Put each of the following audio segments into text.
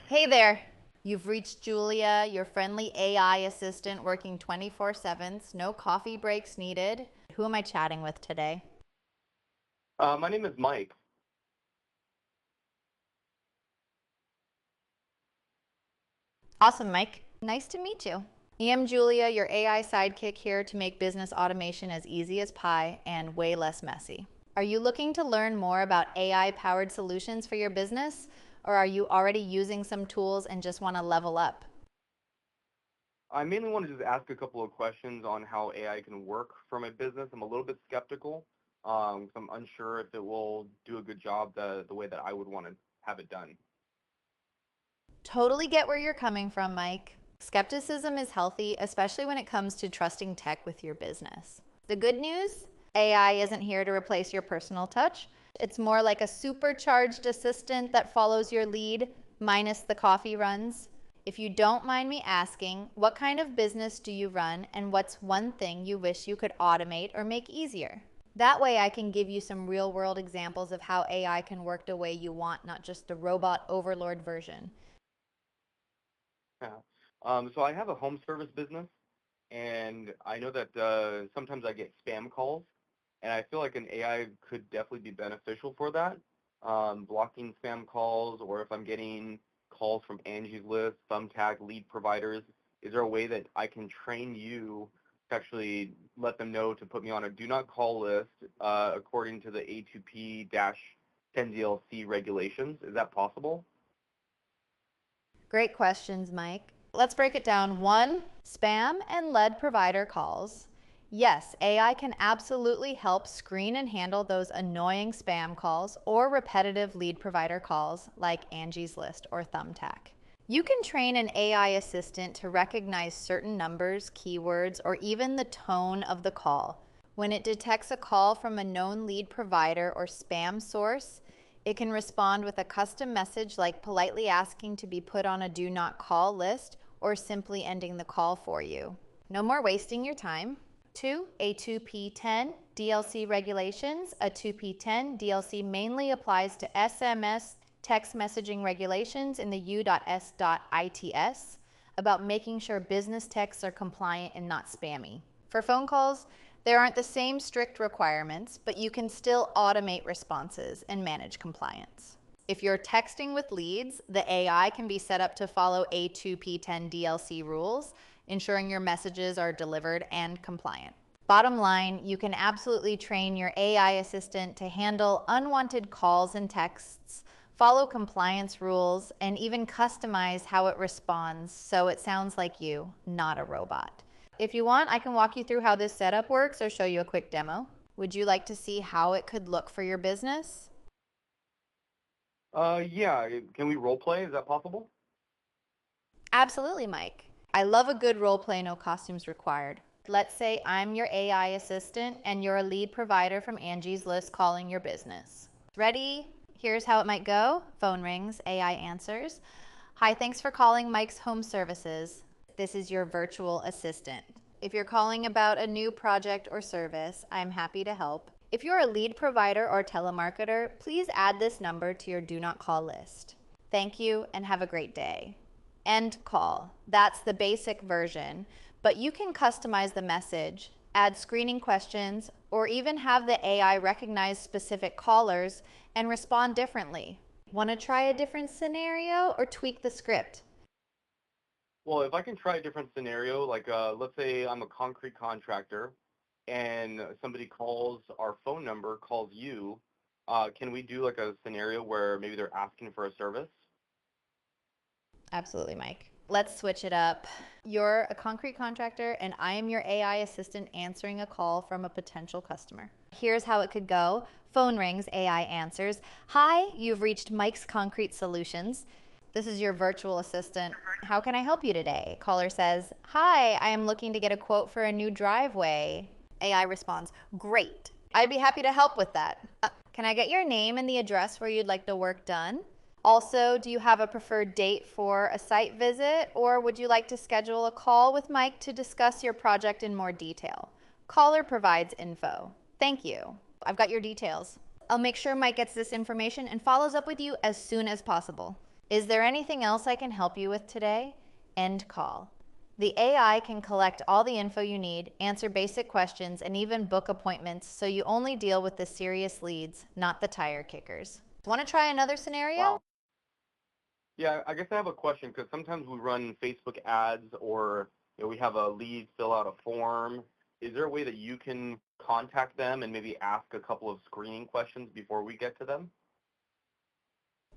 Hey there. You've reached Julia, your friendly AI assistant working 24/7, no coffee breaks needed. Who am I chatting with today? My name is Mike. Awesome, Mike. Nice to meet you. I am Julia, your AI sidekick here to make business automation as easy as pie and way less messy. Are you looking to learn more about AI-powered solutions for your business, or are you already using some tools and just want to level up? I mainly want to just ask a couple of questions on how AI can work for my business. I'm a little bit skeptical. So I'm unsure if it will do a good job the way that I would want to have it done. Totally get where you're coming from, Mike. Skepticism is healthy, especially when it comes to trusting tech with your business. The good news, AI isn't here to replace your personal touch. It's more like a supercharged assistant that follows your lead, minus the coffee runs. If you don't mind me asking, what kind of business do you run, and what's one thing you wish you could automate or make easier? That way I can give you some real world examples of how AI can work the way you want, not just the robot overlord version. Yeah. So I have a home service business, and I know that sometimes I get spam calls, and I feel like an AI could definitely be beneficial for that. Blocking spam calls, or if I'm getting calls from Angie's List, Thumbtack, lead providers, is there a way that I can train you to actually let them know to put me on a do not call list according to the A2P-10DLC regulations? Is that possible? Great questions, Mike. Let's break it down. One, spam and lead provider calls. Yes, AI can absolutely help screen and handle those annoying spam calls or repetitive lead provider calls like Angie's List or Thumbtack. You can train an AI assistant to recognize certain numbers, keywords, or even the tone of the call. When it detects a call from a known lead provider or spam source, it can respond with a custom message like politely asking to be put on a do not call list or simply ending the call for you. No more wasting your time. 2. A2P10 DLC regulations. A 2P10 DLC mainly applies to SMS text messaging regulations in the U.S.ITS about making sure business texts are compliant and not spammy. For phone calls, there aren't the same strict requirements, but you can still automate responses and manage compliance. If you're texting with leads, the AI can be set up to follow A2P10 DLC rules, ensuring your messages are delivered and compliant. Bottom line, you can absolutely train your AI assistant to handle unwanted calls and texts, follow compliance rules, and even customize how it responds so it sounds like you, not a robot. If you want, I can walk you through how this setup works or show you a quick demo. Would you like to see how it could look for your business? Yeah. Can we role play? Is that possible? Absolutely, Mike. I love a good role play, no costumes required. Let's say I'm your AI assistant and you're a lead provider from Angie's List calling your business. Ready? Here's how it might go. Phone rings, AI answers. Hi, thanks for calling Mike's Home Services. This is your virtual assistant. If you're calling about a new project or service, I'm happy to help. If you're a lead provider or telemarketer, please add this number to your do not call list. Thank you and have a great day. End call. That's the basic version, but you can customize the message, add screening questions, or even have the AI recognize specific callers and respond differently. Want to try a different scenario or tweak the script? Well, if I can try a different scenario, like let's say I'm a concrete contractor and somebody calls our phone number, calls you, can we do like a scenario where maybe they're asking for a service? Absolutely, Mike. Let's switch it up. You're a concrete contractor, and I am your AI assistant answering a call from a potential customer. Here's how it could go. Phone rings, AI answers. Hi, you've reached Mike's Concrete Solutions. This is your virtual assistant. How can I help you today? Caller says, Hi, I am looking to get a quote for a new driveway. AI responds, Great. I'd be happy to help with that. Can I get your name and the address where you'd like the work done? Also, do you have a preferred date for a site visit, or would you like to schedule a call with Mike to discuss your project in more detail? Caller provides info. Thank you. I've got your details. I'll make sure Mike gets this information and follows up with you as soon as possible. Is there anything else I can help you with today? End call. The AI can collect all the info you need, answer basic questions, and even book appointments so you only deal with the serious leads, not the tire kickers. Want to try another scenario? Wow. Yeah, I guess I have a question because sometimes we run Facebook ads or we have a lead fill out a form. Is there a way that you can contact them and maybe ask a couple of screening questions before we get to them?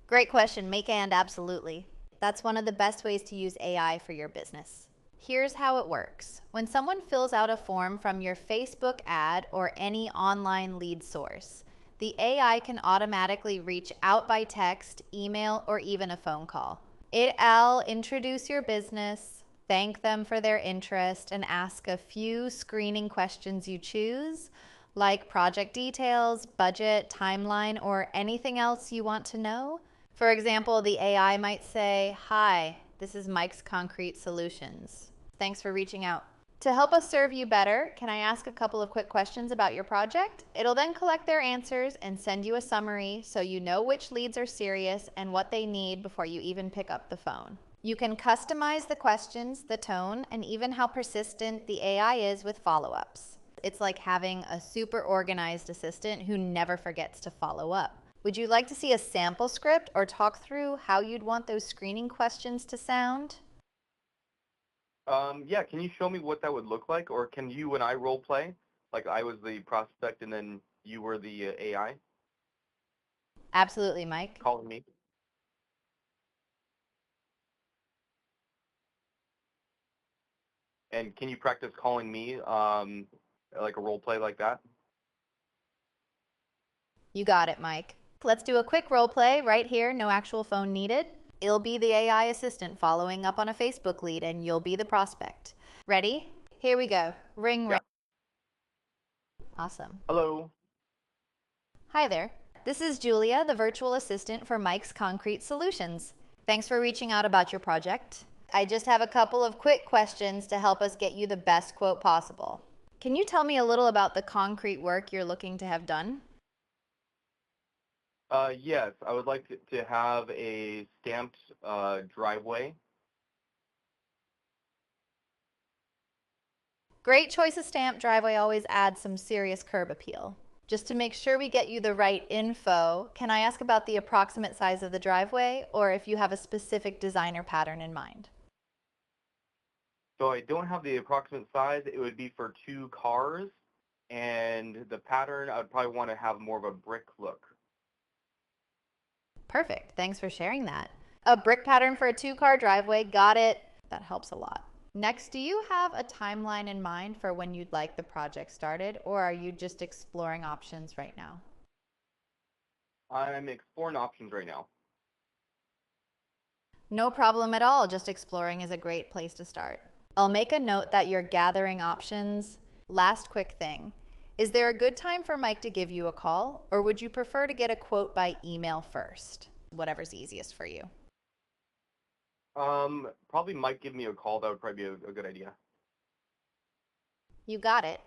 Great question, make and absolutely. That's one of the best ways to use AI for your business. Here's how it works. When someone fills out a form from your Facebook ad or any online lead source, the AI can automatically reach out by text, email, or even a phone call. It'll introduce your business, thank them for their interest, and ask a few screening questions you choose, like project details, budget, timeline, or anything else you want to know. For example, the AI might say, "Hi, this is Mike's Concrete Solutions. Thanks for reaching out. To help us serve you better, can I ask a couple of quick questions about your project?" It'll then collect their answers and send you a summary so you know which leads are serious and what they need before you even pick up the phone. You can customize the questions, the tone, and even how persistent the AI is with follow-ups. It's like having a super organized assistant who never forgets to follow up. Would you like to see a sample script or talk through how you'd want those screening questions to sound? Yeah, can you show me what that would look like, or can you and I role play? Like I was the prospect and then you were the AI Absolutely, Mike. calling me. And can you practice calling me, like a role play like that? You got it, Mike. Let's do a quick role play right here, no actual phone needed. It'll be the AI assistant following up on a Facebook lead, and you'll be the prospect. Ready? Here we go. Ring, ring. Yeah. Awesome. Hello. Hi there. This is Julia, the virtual assistant for Mike's Concrete Solutions. Thanks for reaching out about your project. I just have a couple of quick questions to help us get you the best quote possible. Can you tell me a little about the concrete work you're looking to have done? Yes, I would like to have a stamped driveway. Great choice of stamp. Driveway always adds some serious curb appeal. Just to make sure we get you the right info, can I ask about the approximate size of the driveway or if you have a specific design or pattern in mind? So I don't have the approximate size. It would be for two cars, and the pattern I would probably want to have more of a brick look. Perfect. Thanks for sharing that. A brick pattern for a two-car driveway. Got it. That helps a lot. Next, do you have a timeline in mind for when you'd like the project started, or are you just exploring options right now? I'm exploring options right now. No problem at all. Just exploring is a great place to start. I'll make a note that you're gathering options. Last quick thing. Is there a good time for Mike to give you a call, or would you prefer to get a quote by email first? Whatever's easiest for you. Probably might give me a call. That would probably be a good idea. You got it.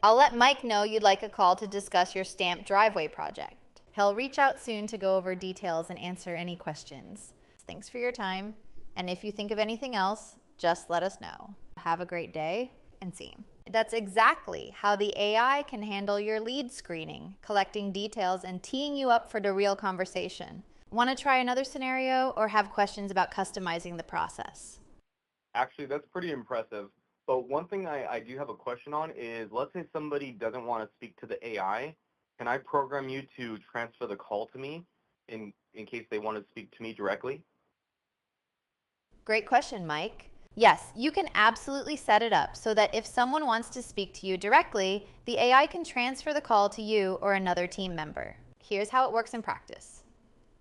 I'll let Mike know you'd like a call to discuss your stamped driveway project. He'll reach out soon to go over details and answer any questions. Thanks for your time, and if you think of anything else, just let us know. Have a great day, and see you. That's exactly how the AI can handle your lead screening, collecting details, and teeing you up for the real conversation. Want to try another scenario or have questions about customizing the process? Actually, that's pretty impressive. But one thing I do have a question on is, let's say somebody doesn't want to speak to the AI. Can I program you to transfer the call to me in case they want to speak to me directly? Great question, Mike. Yes, you can absolutely set it up so that if someone wants to speak to you directly, the AI can transfer the call to you or another team member. Here's how it works in practice.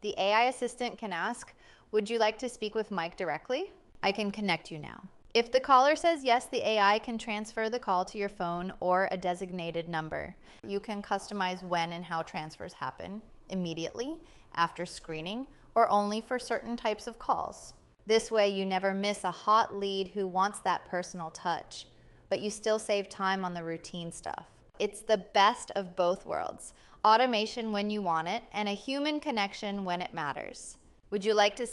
The AI assistant can ask, "Would you like to speak with Mike directly? I can connect you now." If the caller says yes, the AI can transfer the call to your phone or a designated number. You can customize when and how transfers happen, immediately, after screening, or only for certain types of calls. This way you never miss a hot lead who wants that personal touch, but you still save time on the routine stuff. It's the best of both worlds. Automation when you want it, and a human connection when it matters. Would you like to see